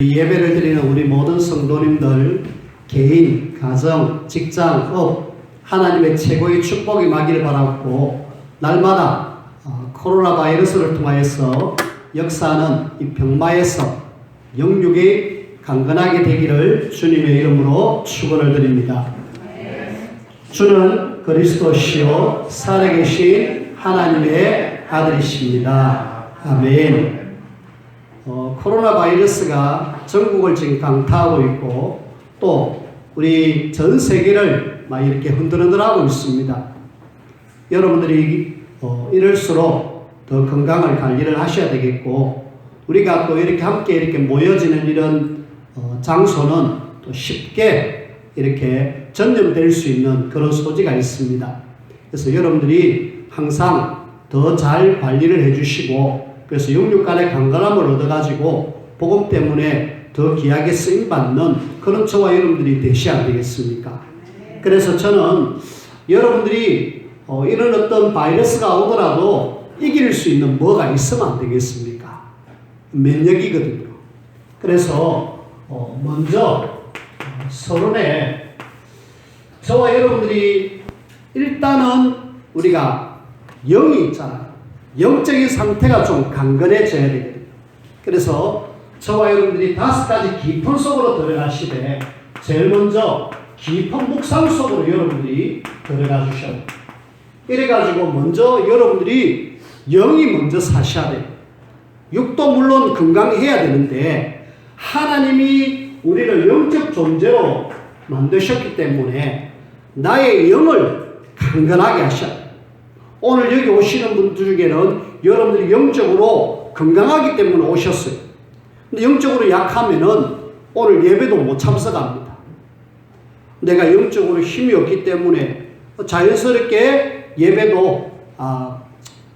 예배를 드리는 우리 모든 성도님들 개인, 가정, 직장, 업 하나님의 최고의 축복이 임하기를 바라고 날마다 코로나 바이러스를 통하여서 역사하는 이 병마에서 영육이 강건하게 되기를 주님의 이름으로 축원을 드립니다. 주는 그리스도시요 살아계신 하나님의 아들이십니다. 아멘. 코로나 바이러스가 전국을 지금 강타하고 있고 또 우리 전 세계를 막 이렇게 흔들흔들하고 있습니다. 여러분들이 이럴수록 더 건강을 관리를 하셔야 되겠고 우리가 또 이렇게 함께 이렇게 모여지는 이런 장소는 또 쉽게 이렇게 전염될 수 있는 그런 소지가 있습니다. 그래서 여러분들이 항상 더 잘 관리를 해주시고 그래서 영육간의 강건함을 얻어가지고 복음 때문에 더 귀하게 쓰임받는 그런 저와 여러분들이 되셔야 되겠습니까? 그래서 저는 여러분들이 이런 어떤 바이러스가 오더라도 이길 수 있는 뭐가 있으면 안 되겠습니까? 면역이거든요. 그래서 먼저 서론에 저와 여러분들이 일단은 우리가 영이 있잖아요. 영적인 상태가 좀 강건해져야 되거든요. 그래서 저와 여러분들이 5가지 깊은 속으로 들어가시되 제일 먼저 깊은 묵상 속으로 여러분들이 들어가 주셔야 돼요. 이래가지고 먼저 여러분들이 영이 먼저 사셔야 돼요. 육도 물론 건강해야 되는데 하나님이 우리를 영적 존재로 만드셨기 때문에 나의 영을 강건하게 하셔야 돼요. 오늘 여기 오시는 분들 중에는 여러분들이 영적으로 건강하기 때문에 오셨어요. 근데 영적으로 약하면은 오늘 예배도 못 참석합니다. 내가 영적으로 힘이 없기 때문에 자연스럽게 예배도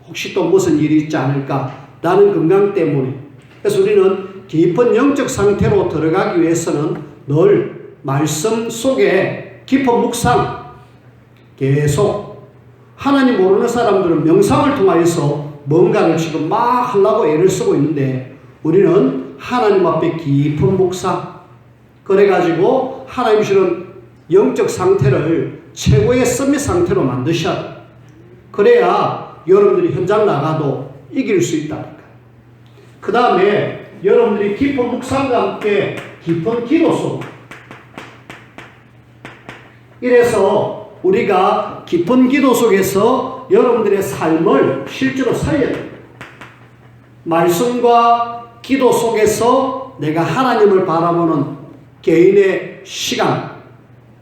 혹시 또 무슨 일이 있지 않을까 나는 건강 때문에. 그래서 우리는 깊은 영적 상태로 들어가기 위해서는 늘 말씀 속에 깊은 묵상 계속 하나님 모르는 사람들은 명상을 통하여서 뭔가를 지금 막 하려고 애를 쓰고 있는데 우리는 하나님 앞에 깊은 묵상 그래가지고 하나님 주는 영적 상태를 최고의 서밋 상태로 만드셔야 돼요. 그래야 여러분들이 현장 나가도 이길 수 있다니까요. 그 다음에 여러분들이 깊은 묵상과 함께 깊은 기도 속 이래서 우리가 깊은 기도 속에서 여러분들의 삶을 실제로 살려야 돼요. 말씀과 기도 속에서 내가 하나님을 바라보는 개인의 시간,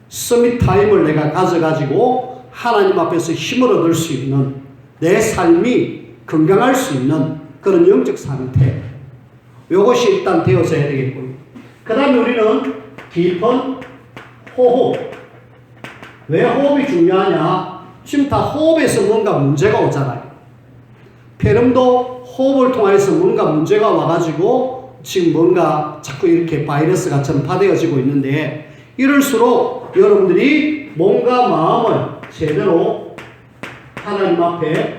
서밋 타임을 내가 가져가지고 하나님 앞에서 힘을 얻을 수 있는 내 삶이 건강할 수 있는 그런 영적 상태. 이것이 일단 되어져야 되겠고요. 그 다음에 우리는 깊은 호흡. 왜 호흡이 중요하냐? 지금 다 호흡에서 뭔가 문제가 오잖아요. 폐렴도 호흡을 통해서 뭔가 문제가 와가지고 지금 뭔가 자꾸 이렇게 바이러스가 전파되어지고 있는데 이럴수록 여러분들이 몸과 마음을 제대로 하나님 앞에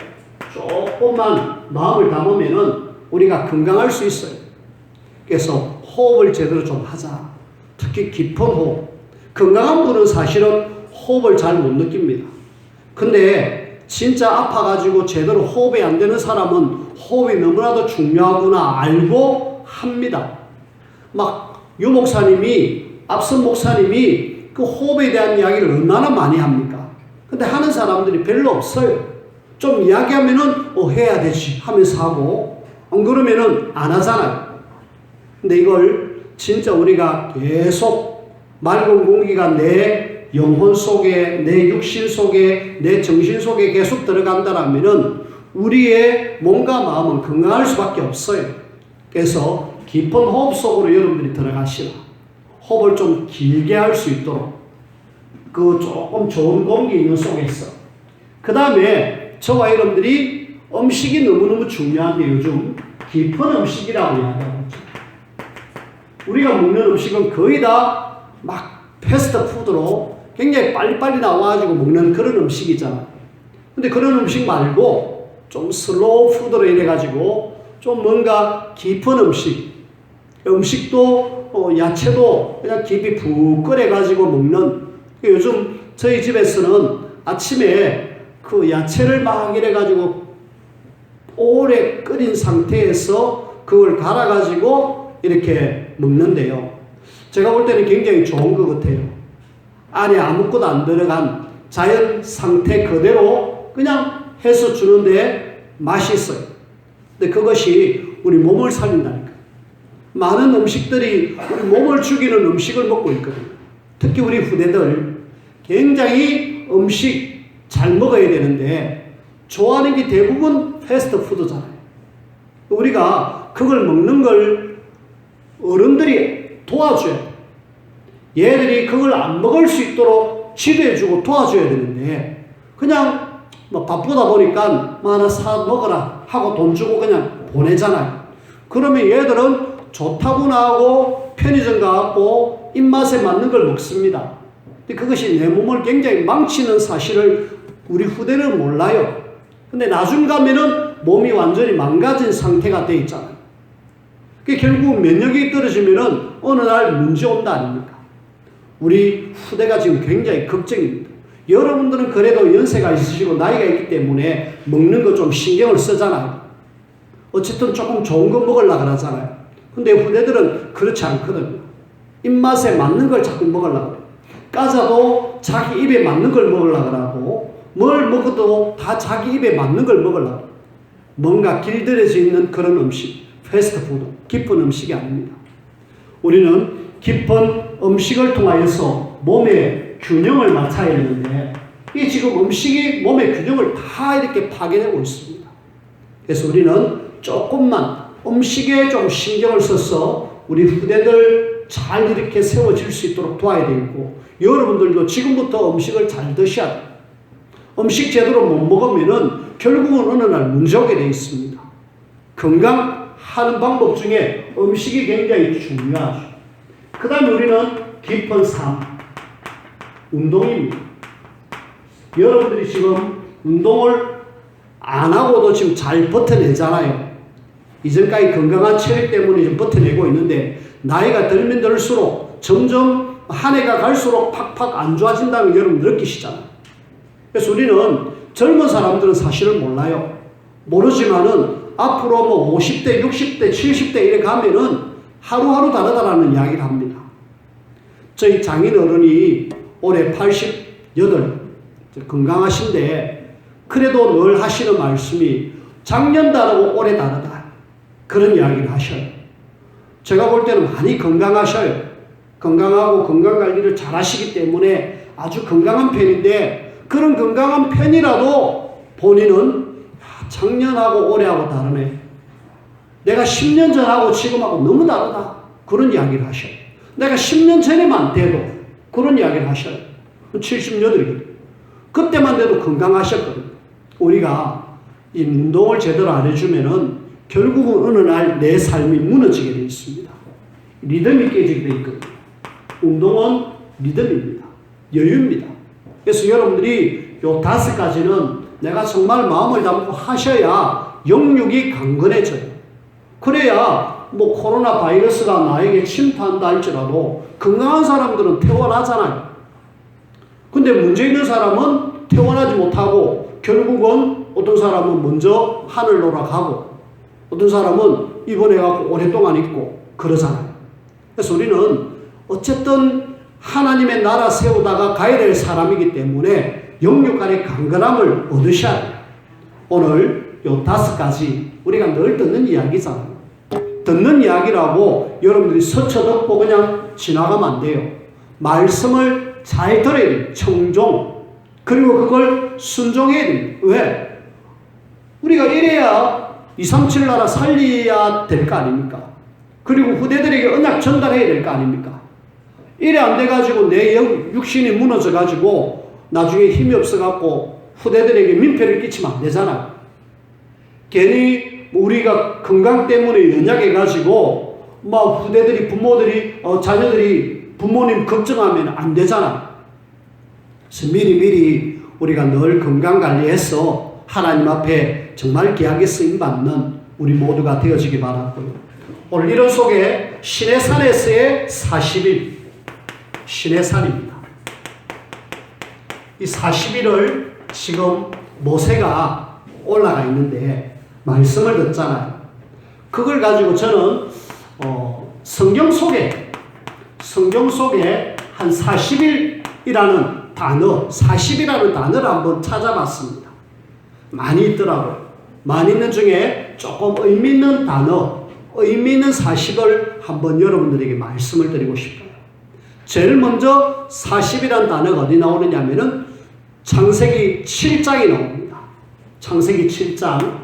조금만 마음을 담으면은 우리가 건강할 수 있어요. 그래서 호흡을 제대로 좀 하자. 특히 깊은 호흡. 건강한 분은 사실은 호흡을 잘 못 느낍니다. 근데 진짜 아파가지고 제대로 호흡이 안 되는 사람은 호흡이 너무나도 중요하구나 알고 합니다. 막 유 목사님이 앞선 목사님이 그 호흡에 대한 이야기를 얼마나 많이 합니까? 근데 하는 사람들이 별로 없어요. 좀 이야기하면은 해야 되지 하면서 하고 안 그러면은 안 하잖아요. 근데 이걸 진짜 우리가 계속 맑은 공기가 내 영혼 속에 내 육신 속에 내 정신 속에 계속 들어간다라면은 우리의 몸과 마음은 건강할 수밖에 없어요. 그래서 깊은 호흡 속으로 여러분들이 들어가시라. 호흡을 좀 길게 할 수 있도록 그 조금 좋은 공기 있는 속에서 그 다음에 저와 여러분들이 음식이 너무너무 중요한데 요즘 깊은 음식이라고 이야기하고 있죠. 우리가 먹는 음식은 거의 다 막 패스트푸드로 굉장히 빨리빨리 나와가지고 먹는 그런 음식이잖아. 근데 그런 음식 말고 좀 슬로우 푸드로 이래가지고 좀 뭔가 깊은 음식 음식도 야채도 그냥 깊이 푹 끓여가지고 먹는. 요즘 저희 집에서는 아침에 그 야채를 막 이래가지고 오래 끓인 상태에서 그걸 갈아가지고 이렇게 먹는데요. 제가 볼 때는 굉장히 좋은 것 같아요. 안에 아무것도 안 들어간 자연 상태 그대로 그냥 해서 주는데 맛있어요. 근데 그것이 우리 몸을 살린다니까. 많은 음식들이 우리 몸을 죽이는 음식을 먹고 있거든요. 특히 우리 후대들 굉장히 음식 잘 먹어야 되는데 좋아하는 게 대부분 패스트푸드잖아요. 우리가 그걸 먹는 걸 어른들이 도와줘야 돼요. 얘들이 그걸 안 먹을 수 있도록 지도해주고 도와줘야 되는데 그냥 뭐 바쁘다 보니까 뭐 하나 사 먹어라 하고 돈 주고 그냥 보내잖아요. 그러면 얘들은 좋다고나 하고 편의점 가고 입맛에 맞는 걸 먹습니다. 근데 그것이 내 몸을 굉장히 망치는 사실을 우리 후대는 몰라요. 근데 나중 가면은 몸이 완전히 망가진 상태가 돼 있잖아요. 그게 결국 면역이 떨어지면은 어느 날 문제 온다 아닙니까? 우리 후대가 지금 굉장히 걱정입니다. 여러분들은 그래도 연세가 있으시고 나이가 있기 때문에 먹는 거 좀 신경을 쓰잖아요. 어쨌든 조금 좋은 거 먹으려고 그러잖아요. 근데 후대들은 그렇지 않거든요. 입맛에 맞는 걸 자꾸 먹으려고 그래요. 과자도 자기 입에 맞는 걸 먹으려고 하고 뭘 먹어도 다 자기 입에 맞는 걸 먹으려고 해요. 뭔가 길들여져 있는 그런 음식, 패스트푸드, 깊은 음식이 아닙니다. 우리는 깊은 음식을 통하여서 몸의 균형을 맞춰야 되는데 이 지금 음식이 몸의 균형을 다 이렇게 파괴되고 있습니다. 그래서 우리는 조금만 음식에 좀 신경을 써서 우리 후대들 잘 이렇게 세워질 수 있도록 도와야 되고 여러분들도 지금부터 음식을 잘 드셔야 돼요. 음식 제대로 못 먹으면은 결국은 어느 날 문제 오게 되어 있습니다. 건강하는 방법 중에 음식이 굉장히 중요하죠. 그 다음에 우리는 깊은 삶, 운동입니다. 여러분들이 지금 운동을 안 하고도 지금 잘 버텨내잖아요. 이전까지 건강한 체력 때문에 좀 버텨내고 있는데 나이가 들면 들수록 점점 한 해가 갈수록 팍팍 안 좋아진다는 걸 여러분 느끼시잖아요. 그래서 우리는 젊은 사람들은 사실을 몰라요. 모르지만은 앞으로 뭐 50대, 60대, 70대 이래 가면은 하루하루 다르다라는 이야기를 합니다. 저희 장인 어른이 올해 88 건강하신데 그래도 늘 하시는 말씀이 작년 다르고 올해 다르다. 그런 이야기를 하셔요. 제가 볼 때는 많이 건강하셔요. 건강하고 건강관리를 잘 하시기 때문에 아주 건강한 편인데 그런 건강한 편이라도 본인은 작년하고 올해하고 다르네. 내가 10년 전하고 지금하고 너무 다르다. 그런 이야기를 하셔요. 내가 10년 전에만 돼도 그런 이야기를 하셔요. 78이거든요. 그때만 돼도 건강하셨거든요. 우리가 이 운동을 제대로 안 해주면은 결국은 어느 날 내 삶이 무너지게 되어 있습니다. 리듬이 깨지게 되어 있거든요. 운동은 리듬입니다. 여유입니다. 그래서 여러분들이 요 5가지는 내가 정말 마음을 담고 하셔야 영육이 강건해져요. 그래야 뭐 코로나 바이러스가 나에게 침투한다 할지라도 건강한 사람들은 퇴원하잖아요. 근데 문제 있는 사람은 퇴원하지 못하고 결국은 어떤 사람은 먼저 하늘로라 가고 어떤 사람은 입원해갖고 오랫동안 있고 그러잖아요. 그래서 우리는 어쨌든 하나님의 나라 세우다가 가야 될 사람이기 때문에 영육 간의 강건함을 얻으셔야 돼요. 오늘 요 5가지 우리가 늘 듣는 이야기잖아요. 듣는 이야기라고 여러분들이 스쳐 듣고 그냥 지나가면 안 돼요. 말씀을 잘 들어야 돼요. 청종. 그리고 그걸 순종해야 됩니다. 왜? 우리가 이래야 237 나라 살려야 될 거 아닙니까? 그리고 후대들에게 언약 전달해야 될 거 아닙니까? 이래 안 돼가지고 내 육신이 무너져가지고 나중에 힘이 없어갖고 후대들에게 민폐를 끼치면 안 되잖아요. 괜히 우리가 건강 때문에 연약해가지고 막 후대들이 부모들이 자녀들이 부모님 걱정하면 안 되잖아요. 그래서 미리 우리가 늘 건강관리해서 하나님 앞에 정말 귀하게 쓰임받는 우리 모두가 되어지기 바라고요. 오늘 이런 속에 시내산에서의 40일, 시내산입니다. 이 40일을 지금 모세가 올라가 있는데 말씀을 듣잖아요. 그걸 가지고 저는 성경 속에 한 40일이라는 단어, 40이라는 단어를 한번 찾아봤습니다. 많이 있더라고요. 많이 있는 중에 조금 의미 있는 단어, 의미 있는 40을 한번 여러분들에게 말씀을 드리고 싶어요. 제일 먼저 40이라는 단어가 어디 나오느냐면은 창세기 7장이 나옵니다. 창세기 7장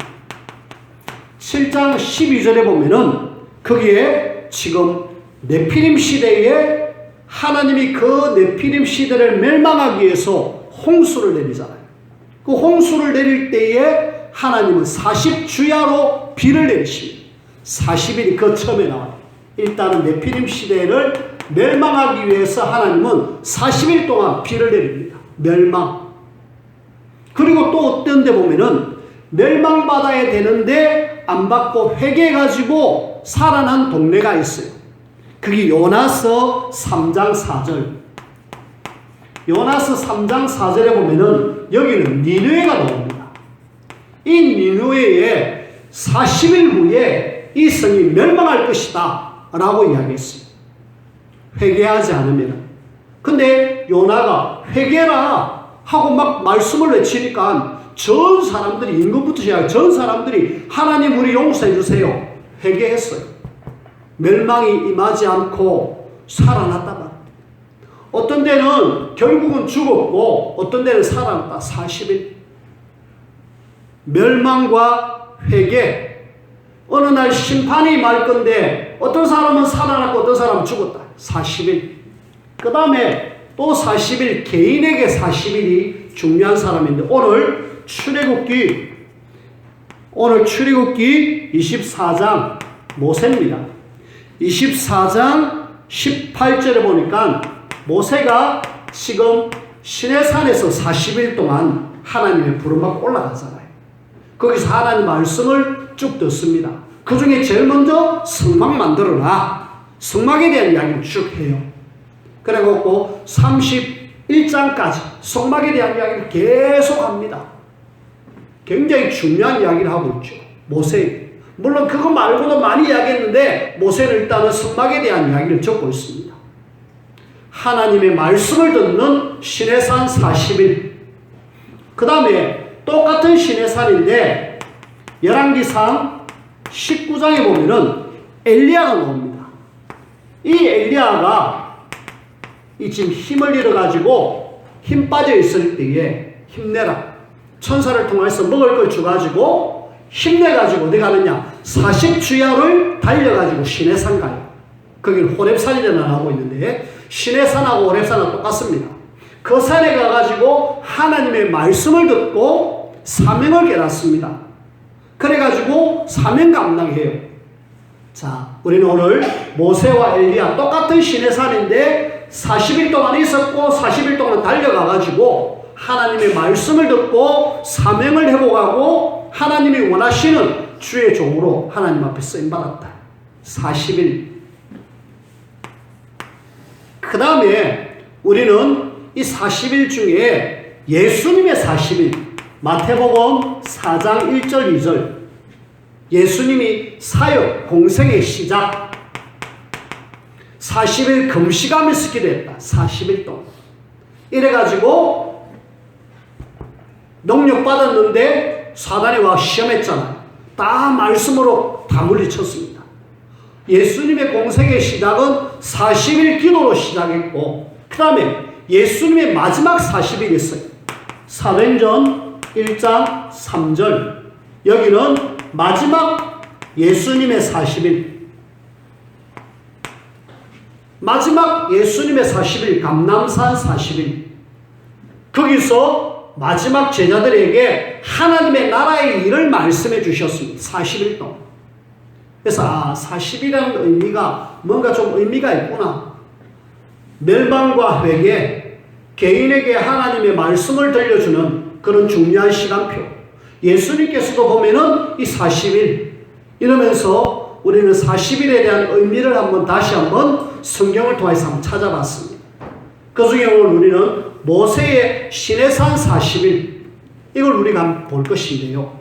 12절에 보면은 거기에 지금 네피림 시대에 하나님이 그 네피림 시대를 멸망하기 위해서 홍수를 내리잖아요. 그 홍수를 내릴 때에 하나님은 40주야로 비를 내리십니다. 40일이 그 처음에 나와요. 일단은 네피림 시대를 멸망하기 위해서 하나님은 40일 동안 비를 내립니다. 멸망. 그리고 또 어떤 데 보면은 멸망받아야 되는데 안 받고 회개해가지고 살아난 동네가 있어요. 그게 요나서 3장 4절. 요나서 3장 4절에 보면은 여기는 니느웨가 나옵니다. 이 니느웨에 40일 후에 이 성이 멸망할 것이다 라고 이야기했어요. 회개하지 않으면. 근데 요나가 회개라 하고 막 말씀을 외치니까 전 사람들이, 임금부터 시작해 전 사람들이 하나님 우리 용서해 주세요. 회개했어요. 멸망이 임하지 않고 살아났다가 어떤 데는 결국은 죽었고 어떤 데는 살아났다. 40일. 멸망과 회개. 어느 날 심판이 임할 건데 어떤 사람은 살아났고 어떤 사람은 죽었다. 40일. 그 다음에 또 40일, 개인에게 40일이 중요한 사람인데 오늘 출애굽기 24장 모세입니다. 24장 18절에 보니까 모세가 지금 시내산에서 40일 동안 하나님의 부름받고 올라가잖아요. 거기서 하나님 말씀을 쭉 듣습니다. 그 중에 제일 먼저 성막 만들어라. 성막에 대한 이야기를 쭉 해요. 그래갖고 31장까지 성막에 대한 이야기를 계속 합니다. 굉장히 중요한 이야기를 하고 있죠. 모세. 물론 그거 말고도 많이 이야기했는데 모세는 일단은 성막에 대한 이야기를 적고 있습니다. 하나님의 말씀을 듣는 시내산 40일. 그 다음에 똑같은 시내산인데 열왕기상 19장에 보면은 엘리야가 나옵니다. 이 엘리야가 이 지금 힘을 잃어가지고 힘 빠져 있을 때에 힘내라. 천사를 통해서 먹을 걸 줘가지고 힘내가지고 어디 가느냐? 40주야를 달려가지고 시내산 가요. 거기는 호렙산이라나 나오고 있는데 시내산하고 호렙산은 똑같습니다. 그 산에 가가지고 하나님의 말씀을 듣고 사명을 깨닫습니다. 그래가지고 사명 감당해요. 자, 우리는 오늘 모세와 엘리야 똑같은 시내산인데 40일 동안 있었고 40일 동안 달려가가지고 하나님의 말씀을 듣고 사명을 회복하고 하나님이 원하시는 주의 종으로 하나님 앞에 쓰임받았다. 40일. 그 다음에 우리는 이 40일 중에 예수님의 40일, 마태복음 4장 1절 2절, 예수님이 사역, 공생의 시작, 40일 금식하면서 기도했다. 40일 동안. 이래가지고 능력 받았는데 사단이 와 시험했잖아요. 다 말씀으로 다 물리쳤습니다. 예수님의 공생의 시작은 40일 기도로 시작했고 그 다음에 예수님의 마지막 40일이 있어요. 사도행전 1장 3절. 여기는 마지막 예수님의 40일. 마지막 예수님의 40일, 감람산 40일. 거기서 마지막 제자들에게 하나님의 나라의 일을 말씀해 주셨습니다. 40일 동안. 그래서 40이라는 의미가 뭔가 좀 의미가 있구나. 멸망과 회개, 개인에게 하나님의 말씀을 들려주는 그런 중요한 시간표. 예수님께서도 보면은 이 40일 이러면서 우리는 40일에 대한 의미를 다시 한번 성경을 통해서 한번 찾아봤습니다. 그 중에 오늘 우리는 모세의 시내산 40일, 이걸 우리가 한번 볼 것인데요.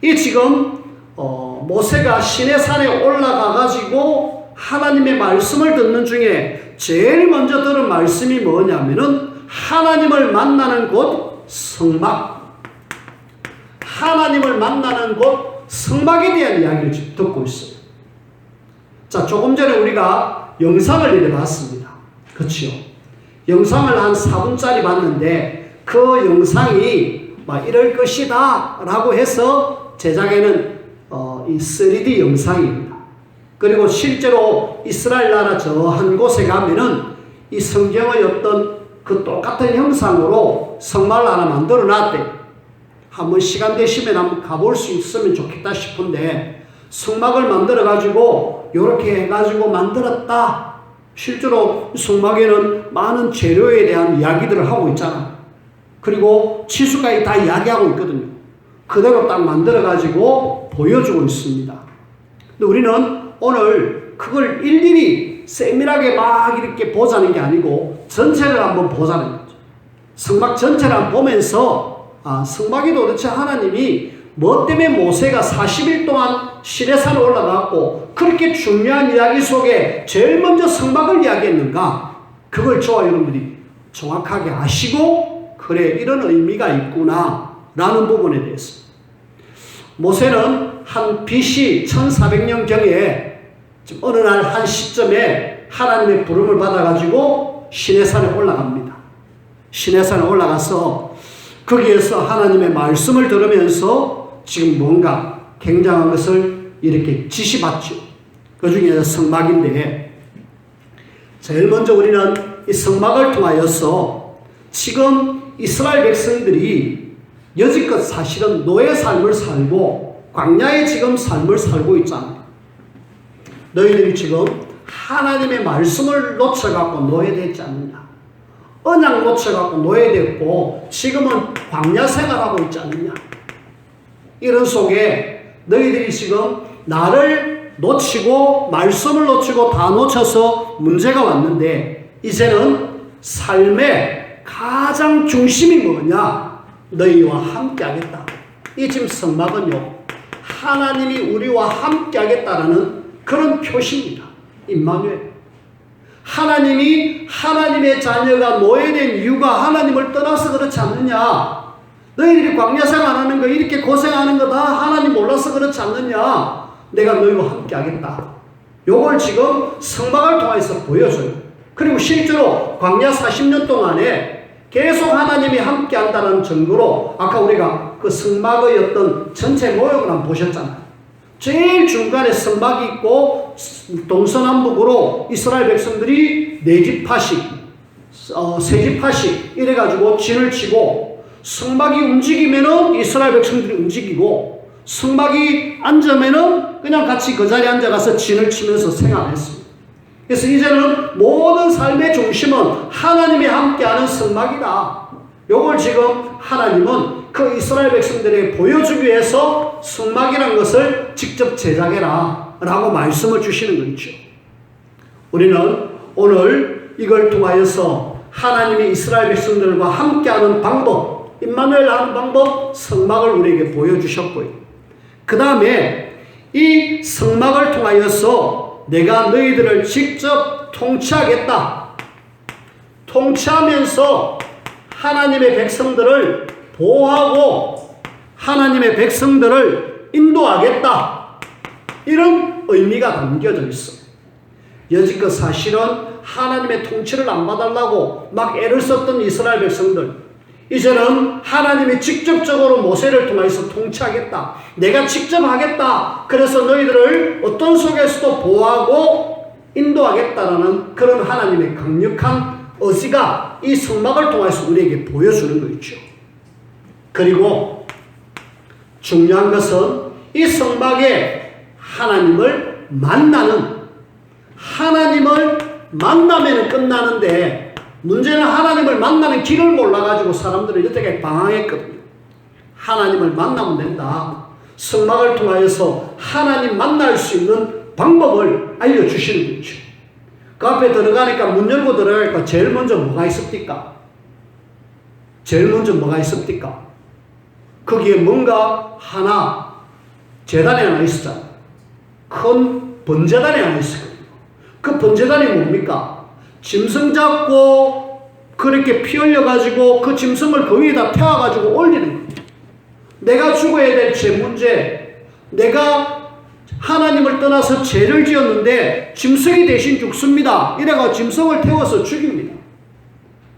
이 지금 모세가 시내산에 올라가가지고 하나님의 말씀을 듣는 중에 제일 먼저 들은 말씀이 뭐냐면은 하나님을 만나는 곳 성막, 하나님을 만나는 곳 성막에 대한 이야기를 지금 듣고 있어요. 자, 조금 전에 우리가 영상을 이래 봤습니다. 그렇죠? 영상을 한 4분짜리 봤는데 그 영상이 막 이럴 것이다 라고 해서 제작에는 이 3D 영상입니다. 그리고 실제로 이스라엘 나라 저 한 곳에 가면은 이 성경의 어떤 그 똑같은 형상으로 성막을 하나 만들어 놨대. 한번 시간 되시면 한번 가볼 수 있으면 좋겠다 싶은데, 성막을 만들어 가지고 이렇게 해가지고 만들었다. 실제로 성막에는 많은 재료에 대한 이야기들을 하고 있잖아. 그리고 치수까지 다 이야기하고 있거든요. 그대로 딱 만들어 가지고 보여주고 있습니다. 근데 우리는 오늘 그걸 일일이 세밀하게 막 이렇게 보자는 게 아니고 전체를 한번 보자는 거죠. 성막 전체를 한번 보면서 성막이 도대체 하나님이 뭐 때문에 모세가 40일 동안 시내산에 올라갔고 그렇게 중요한 이야기 속에 제일 먼저 성막을 이야기했는가, 그걸 저와 여러분들이 정확하게 아시고 그래 이런 의미가 있구나 라는 부분에 대해서, 모세는 한 BC 1400년경에 어느 날 한 시점에 하나님의 부름을 받아가지고 시내산에 올라갑니다. 시내산에 올라가서 거기에서 하나님의 말씀을 들으면서 지금 뭔가 굉장한 것을 이렇게 지시받죠. 그 중에 성막인데, 제일 먼저 우리는 이 성막을 통하여서 지금 이스라엘 백성들이 여지껏 사실은 노예 삶을 살고 광야에 지금 삶을 살고 있잖아요. 너희들이 지금 하나님의 말씀을 놓쳐갖고 노예됐지 않느냐, 언약 놓쳐갖고 노예됐고 지금은 광야 생활하고 있지 않느냐. 이런 속에 너희들이 지금 나를 놓치고 말씀을 놓치고 다 놓쳐서 문제가 왔는데, 이제는 삶의 가장 중심이 뭐냐? 너희와 함께 하겠다. 이 지금 성막은요, 하나님이 우리와 함께 하겠다라는 그런 표시입니다. 임마누엘. 하나님이, 하나님의 자녀가 노예된 이유가 하나님을 떠나서 그렇지 않느냐? 너희들이 광야 생활하는 거 이렇게 고생하는 거 다 하나님 몰라서 그렇지 않느냐? 내가 너희와 함께 하겠다. 요걸 지금 성막을 통해서 보여줘요. 그리고 실제로 광야 40년 동안에 계속 하나님이 함께 한다는 증거로 아까 우리가 그 성막의 어떤 전체 모형을 한번 보셨잖아요. 제일 중간에 성막이 있고 동서남북으로 이스라엘 백성들이 네 지파씩, 세 지파씩 이래가지고 진을 치고, 성막이 움직이면은 이스라엘 백성들이 움직이고, 성막이 앉으면은 그냥 같이 그 자리에 앉아가서 진을 치면서 생활했습니다. 그래서 이제는 모든 삶의 중심은 하나님이 함께하는 성막이다. 요걸 지금 하나님은 그 이스라엘 백성들에게 보여주기 위해서 성막이라는 것을 직접 제작해라 라고 말씀을 주시는 거죠. 우리는 오늘 이걸 통하여서 하나님이 이스라엘 백성들과 함께하는 방법, 임마누엘 하는 방법, 성막을 우리에게 보여주셨고요. 그 다음에 이 성막을 통하여서 내가 너희들을 직접 통치하겠다. 통치하면서 하나님의 백성들을 보호하고 하나님의 백성들을 인도하겠다. 이런 의미가 담겨져 있어. 여지껏 사실은 하나님의 통치를 안 봐달라고 막 애를 썼던 이스라엘 백성들, 이제는 하나님이 직접적으로 모세를 통해서 통치하겠다. 내가 직접 하겠다. 그래서 너희들을 어떤 속에서도 보호하고 인도하겠다라는 그런 하나님의 강력한 의지가 이 성막을 통해서 우리에게 보여주는 거 있죠. 그리고 중요한 것은 이 성막에 하나님을 만나는, 하나님을 만나면 끝나는데, 문제는 하나님을 만나는 길을 몰라가지고 사람들은 여태까지 방황했거든요. 하나님을 만나면 된다. 성막을 통하여서 하나님 만날 수 있는 방법을 알려주시는 거죠. 그 앞에 들어가니까 문 열고 들어가니까 제일 먼저 뭐가 있습니까? 제일 먼저 뭐가 있습니까? 거기에 뭔가 하나, 제단이 하나 있었잖아요. 큰 번제단이 하나 있었거든요. 그 번제단이 뭡니까? 짐승 잡고 그렇게 피 흘려가지고 그 짐승을 그 위에다 태워가지고 올리는 거예요. 내가 죽어야 될 제 문제, 내가 하나님을 떠나서 죄를 지었는데 짐승이 대신 죽습니다. 이래가 짐승을 태워서 죽입니다.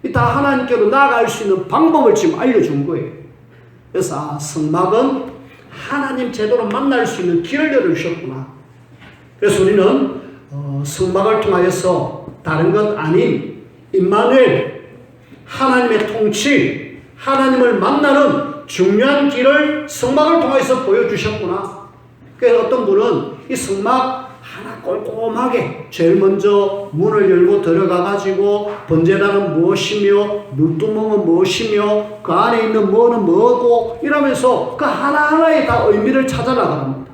이 다 하나님께로 나아갈 수 있는 방법을 지금 알려준 거예요. 그래서 성막은 하나님 제대로 만날 수 있는 길을 열어주셨구나. 그래서 우리는 성막을 통하여서 다른 것 아닌 임마누엘, 하나님의 통치, 하나님을 만나는 중요한 길을 성막을 통해서 보여주셨구나. 그래서 어떤 분은 이 성막 하나 꼼꼼하게 제일 먼저 문을 열고 들어가가지고 번제단은 무엇이며 물두멍은 무엇이며 그 안에 있는 뭐는 뭐고 이러면서 그 하나하나에 다 의미를 찾아나갑니다.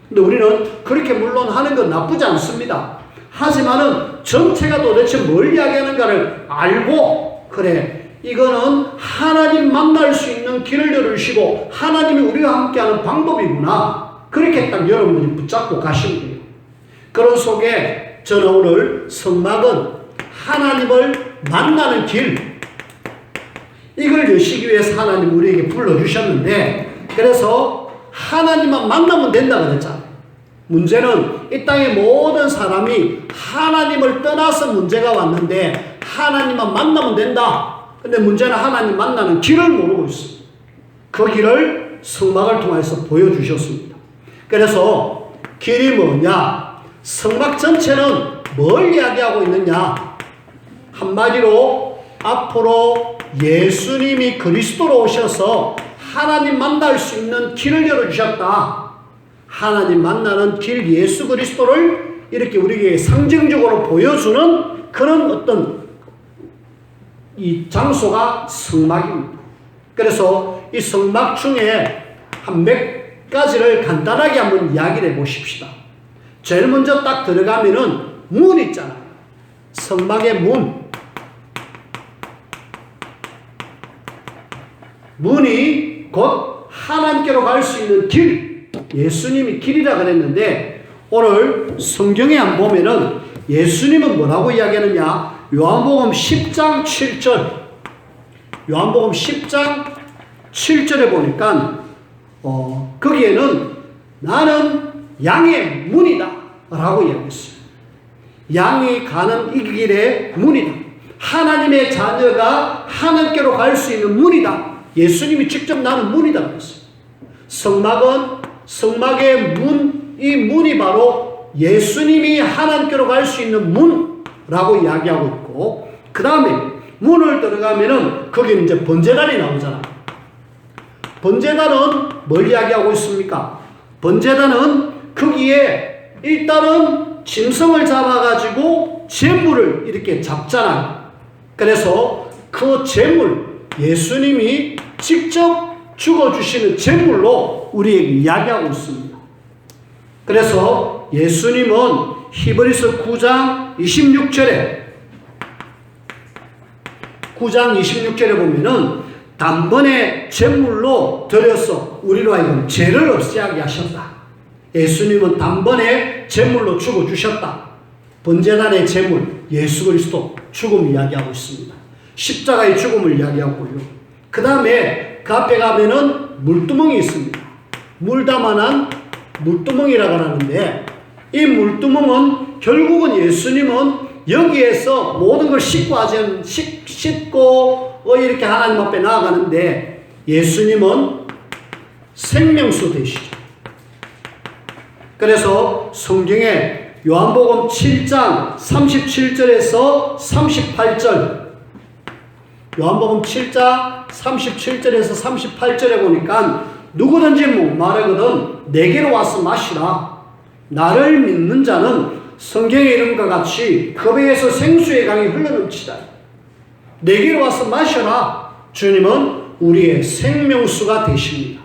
근데 우리는 그렇게 물론 하는 건 나쁘지 않습니다. 하지만은 전체가 도대체 뭘 이야기하는가를 알고, 그래, 이거는 하나님 만날 수 있는 길을 열으시고 하나님이 우리와 함께하는 방법이구나. 그렇게 딱 여러분들이 붙잡고 가시면 돼요. 그런 속에 저는 오늘 성막은 하나님을 만나는 길, 이걸 여시기 위해서 하나님 우리에게 불러주셨는데, 그래서 하나님만 만나면 된다 그랬잖아요. 문제는 이 땅의 모든 사람이 하나님을 떠나서 문제가 왔는데 하나님만 만나면 된다. 근데 문제는 하나님 만나는 길을 모르고 있어요. 그 길을 성막을 통해서 보여주셨습니다. 그래서 길이 뭐냐? 성막 전체는 뭘 이야기하고 있느냐? 한마디로 앞으로 예수님이 그리스도로 오셔서 하나님 만날 수 있는 길을 열어주셨다. 하나님 만나는 길 예수 그리스도를 이렇게 우리에게 상징적으로 보여주는 그런 어떤 이 장소가 성막입니다. 그래서 이 성막 중에 한 몇 가지를 간단하게 한번 이야기를 해보십시다. 제일 먼저 딱 들어가면은 문 있잖아요. 성막의 문. 문이 곧 하나님께로 갈 수 있는 길. 예수님이 길이라 그랬는데 오늘 성경에 안 보면은 예수님은 뭐라고 이야기하느냐? 요한복음 10장 7절. 요한복음 10장 7절에 보니까 거기에는 나는 양의 문이다 라고 이야기했어요. 양이 가는 이 길의 문이다. 하나님의 자녀가 하나님께로 갈 수 있는 문이다. 예수님이 직접 나는 문이다 그랬어요. 성막의 문, 이 문이 바로 예수님이 하나님께로 갈 수 있는 문라고 이야기하고 있고, 그 다음에 문을 들어가면은 거기는 이제 번제단이 나오잖아. 번제단은 뭘 이야기하고 있습니까? 번제단은 거기에 일단은 짐승을 잡아가지고 제물을 이렇게 잡잖아요. 그래서 그 제물, 예수님이 직접 죽어주시는 제물로 우리에게 이야기하고 있습니다. 그래서 예수님은 히브리서 9장 26절에 보면은 단번에 제물로 드려서 우리로 하여금 죄를 없애게 하셨다. 예수님은 단번에 제물로 죽어주셨다. 번제단의 제물, 예수 그리스도 죽음을 이야기하고 있습니다. 십자가의 죽음을 이야기하고요. 그 다음에 그 앞에 가면은 물두멍이 있습니다. 물 담아난 물두멍이라고 하는데, 이 물두멍은 결국은 예수님은 여기에서 모든 걸 씻고 이렇게 하나님 앞에 나아가는데, 예수님은 생명수 되시죠. 그래서 성경에 요한복음 7장 37절에서 38절, 요한복음 7장 37절에서 38절에 보니까 누구든지 목마르거든 내게로 와서 마시라. 나를 믿는 자는 성경의 이름과 같이 컵에서 생수의 강이 흘러넘치다. 내게로 와서 마셔라. 주님은 우리의 생명수가 되십니다.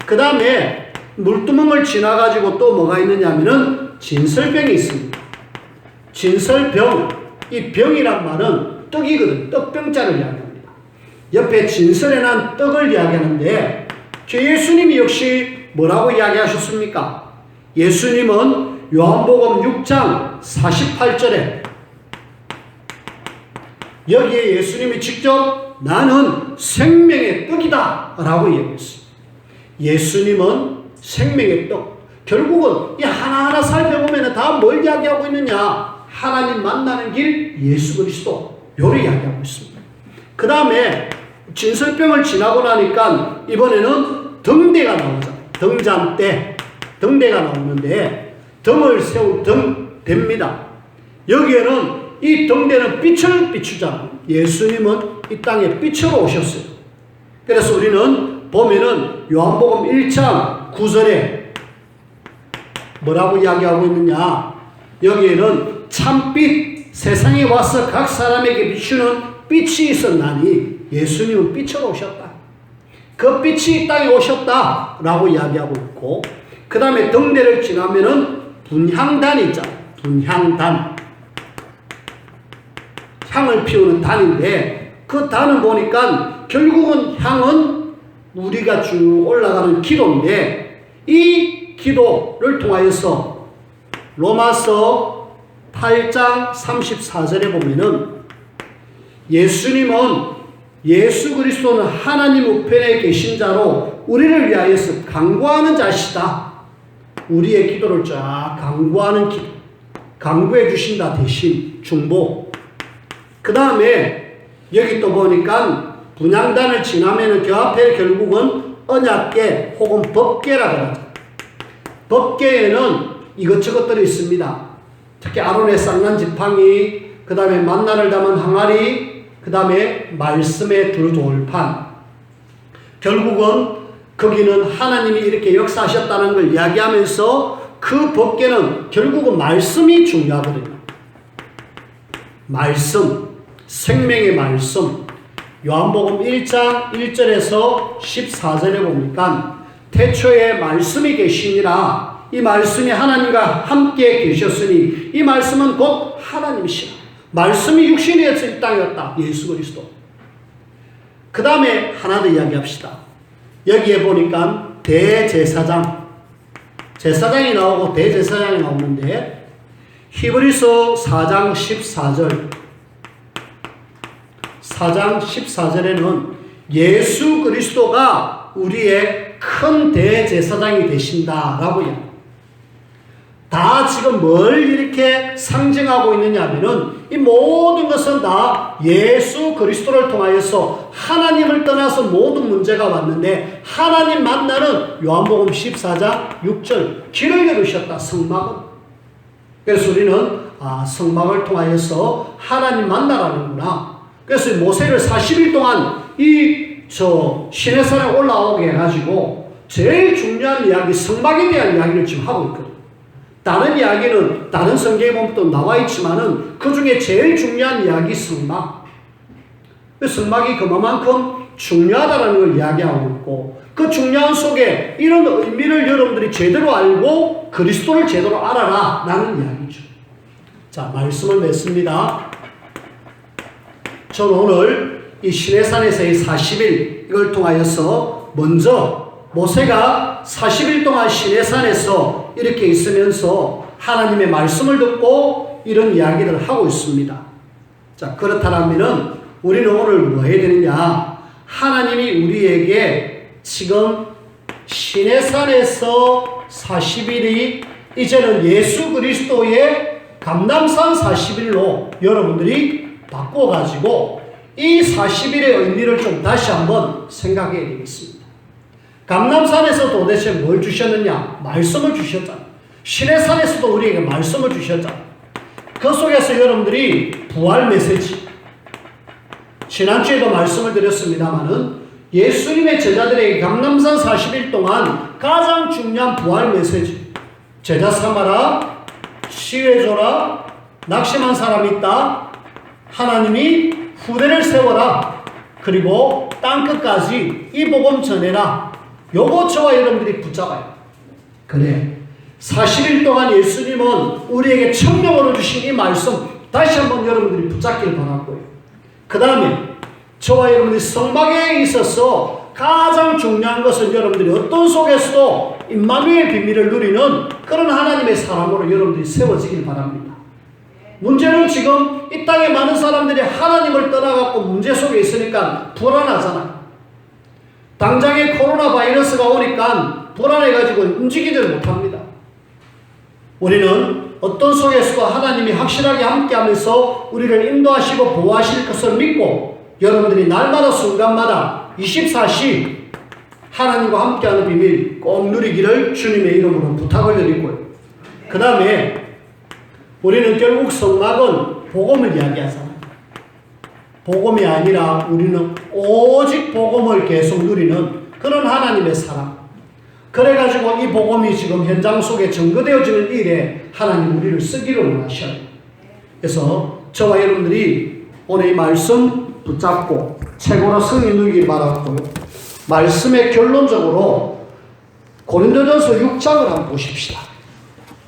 그 다음에 물두멍을 지나가지고 또 뭐가 있느냐 하면은 진설병이 있습니다. 진설병, 이 병이란 말은 떡이거든. 떡병자를 이야기합니다. 옆에 진설에 난 떡을 이야기하는데 저 예수님이 역시 뭐라고 이야기하셨습니까? 예수님은 요한복음 6장 48절에 여기에 예수님이 직접 나는 생명의 떡이다 라고 얘기했어요. 예수님은 생명의 떡. 결국은 이 하나하나 살펴보면 다 뭘 이야기하고 있느냐? 하나님 만나는 길 예수 그리스도. 요를 이야기하고 있습니다. 그 다음에 진설병을 지나고 나니까 이번에는 등대가 나오잖아요. 등잔대. 등대가 나오는데 등을 세울 등대입니다. 여기에는 이 등대는 빛을 비추잖아요. 예수님은 이 땅에 빛으로 오셨어요. 그래서 우리는 보면은 요한복음 1장 9절에 뭐라고 이야기하고 있느냐? 여기에는 참빛, 세상에 와서 각 사람에게 비추는 빛이 있었나니 예수님은 빛으로 오셨다. 그 빛이 이 땅에 오셨다라고 이야기하고 있고, 그 다음에 등대를 지나면은 분향단이 있잖아요. 분향단. 향을 피우는 단인데 그 단을 보니까 결국은 향은 우리가 쭉 올라가는 기도인데 이 기도를 통하여서 로마서 8장 34절에 보면은 예수님은 예수 그리스도는 하나님 우편에 계신 자로 우리를 위하여서 간구하는 자시다. 우리의 기도를 쫙 간구하는 기도. 간구해 주신다 대신 중보. 그 다음에 여기 또 보니까 분향단을 지나면은 그 앞에 결국은 언약궤 혹은 법궤라고 하죠. 법궤에는 이것저것들이 있습니다. 특히 아론의 쌍난 지팡이, 그 다음에 만나를 담은 항아리, 그 다음에 말씀의 두 돌판. 결국은 거기는 하나님이 이렇게 역사하셨다는 걸 이야기하면서 그 법궤는 결국은 말씀이 중요하거든요. 말씀, 생명의 말씀. 요한복음 1장 1절에서 14절에 보니까 태초에 말씀이 계시니라. 이 말씀이 하나님과 함께 계셨으니 이 말씀은 곧 하나님이시라. 말씀이 육신이 되어서 이 땅이었다. 예수 그리스도. 그 다음에 하나 더 이야기합시다. 여기에 보니까 대제사장. 제사장이 나오고 대제사장이 나오는데 히브리서 4장 14절. 4장 14절에는 예수 그리스도가 우리의 큰 대제사장이 되신다라고 이야기합니다. 다 지금 뭘 이렇게 상징하고 있느냐 하면은 이 모든 것은 다 예수 그리스도를 통하여서 하나님을 떠나서 모든 문제가 왔는데 하나님 만나는 요한복음 14장 6절 길을 열으셨다. 성막은. 그래서 우리는 성막을 통하여서 하나님 만나라는구나. 그래서 모세를 40일 동안 시내산에 올라오게 해가지고 제일 중요한 이야기 성막에 대한 이야기를 지금 하고 있거든요. 다른 이야기는 다른 성경에 보면 또 나와 있지만은 그 중에 제일 중요한 이야기 성막. 성막이 그만큼 중요하다는 걸 이야기하고 있고 그 중요한 속에 이런 의미를 여러분들이 제대로 알고 그리스도를 제대로 알아라 라는 이야기죠. 자, 말씀을 맺습니다. 저는 오늘 이 시내산에서의 40일 이걸 통하여서 먼저 모세가 40일 동안 시내산에서 이렇게 있으면서 하나님의 말씀을 듣고 이런 이야기를 하고 있습니다. 자, 그렇다면은 우리는 오늘 뭐 해야 되느냐? 하나님이 우리에게 지금 시내산에서 40일이 이제는 예수 그리스도의 감람산 40일로 여러분들이 바꿔가지고 이 40일의 의미를 좀 다시 한번 생각해야 되겠습니다. 감람산에서 도대체 뭘 주셨느냐? 말씀을 주셨잖아요. 시내산에서도 우리에게 말씀을 주셨잖아요. 그 속에서 여러분들이 부활 메시지, 지난주에도 말씀을 드렸습니다마는 예수님의 제자들에게 감람산 40일 동안 가장 중요한 부활 메시지, 제자 삼아라, 시해줘라, 낙심한 사람이 있다, 하나님이 후대를 세워라, 그리고 땅끝까지 이 복음 전해라. 요거 저와 여러분들이 붙잡아요. 그래, 40일 동안 예수님은 우리에게 청명으로 주신 이 말씀 다시 한번 여러분들이 붙잡길 바라고요. 그 다음에 저와 여러분들이 성막에 있어서 가장 중요한 것은 여러분들이 어떤 속에서도 임마누엘 비밀을 누리는 그런 하나님의 사람으로 여러분들이 세워지길 바랍니다. 문제는 지금 이 땅에 많은 사람들이 하나님을 떠나갖고 문제 속에 있으니까 불안하잖아. 당장에 코로나 바이러스가 오니까 불안해가지고 움직이질 못합니다. 우리는 어떤 속에서도 하나님이 확실하게 함께하면서 우리를 인도하시고 보호하실 것을 믿고 여러분들이 날마다 순간마다 24시 하나님과 함께하는 비밀 꼭 누리기를 주님의 이름으로 부탁을 드리고요. 그 다음에 우리는 결국 성막은 복음을 이야기하잖아요. 복음이 아니라 우리는 오직 복음을 계속 누리는 그런 하나님의 사람. 그래가지고 이 복음이 지금 현장 속에 증거되어지는 일에 하나님 우리를 쓰기를 원하셔요. 그래서 저와 여러분들이 오늘 이 말씀 붙잡고 최고로 승리 누리길 바라고요. 말씀의 결론적으로 고린도전서 6장을 한번 보십시다.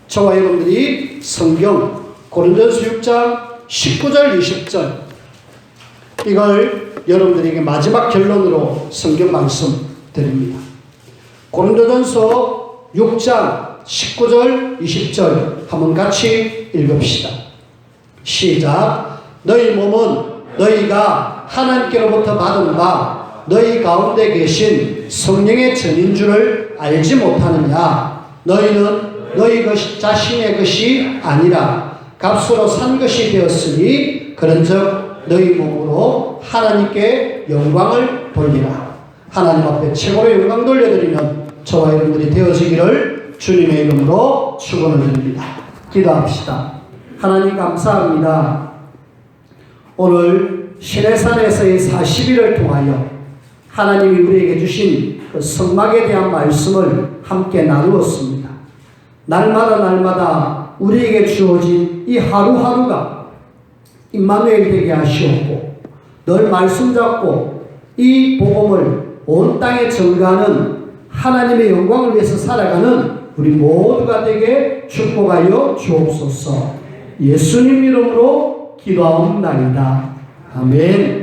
저와 여러분들이 성경 고린도전서 6장 19절 20절 이걸 여러분들에게 마지막 결론으로 성경 말씀 드립니다. 고린도전서 6장 19절 20절 한번 같이 읽읍시다. 시작. 너희 몸은 너희가 하나님께로부터 받은 바 너희 가운데 계신 성령의 전인 줄을 알지 못하느냐. 너희는 너희 자신의 것이 아니라 값으로 산 것이 되었으니 그런즉 너희 몸으로 하나님께 영광을 돌리라. 하나님 앞에 최고로 영광 돌려드리는 저와 여러분들이 되어지기를 주님의 이름으로 축원을 드립니다. 기도합시다. 하나님 감사합니다. 오늘 시내산에서의 40일을 통하여 하나님이 우리에게 주신 그 성막에 대한 말씀을 함께 나누었습니다. 날마다 우리에게 주어진 이 하루하루가 임마누엘 되게 하시옵고 늘 말씀 잡고 이 복음을 온 땅에 전가하는 하나님의 영광을 위해서 살아가는 우리 모두가 되게 축복하여 주옵소서. 예수님 이름으로 기도하옵나이다. 아멘.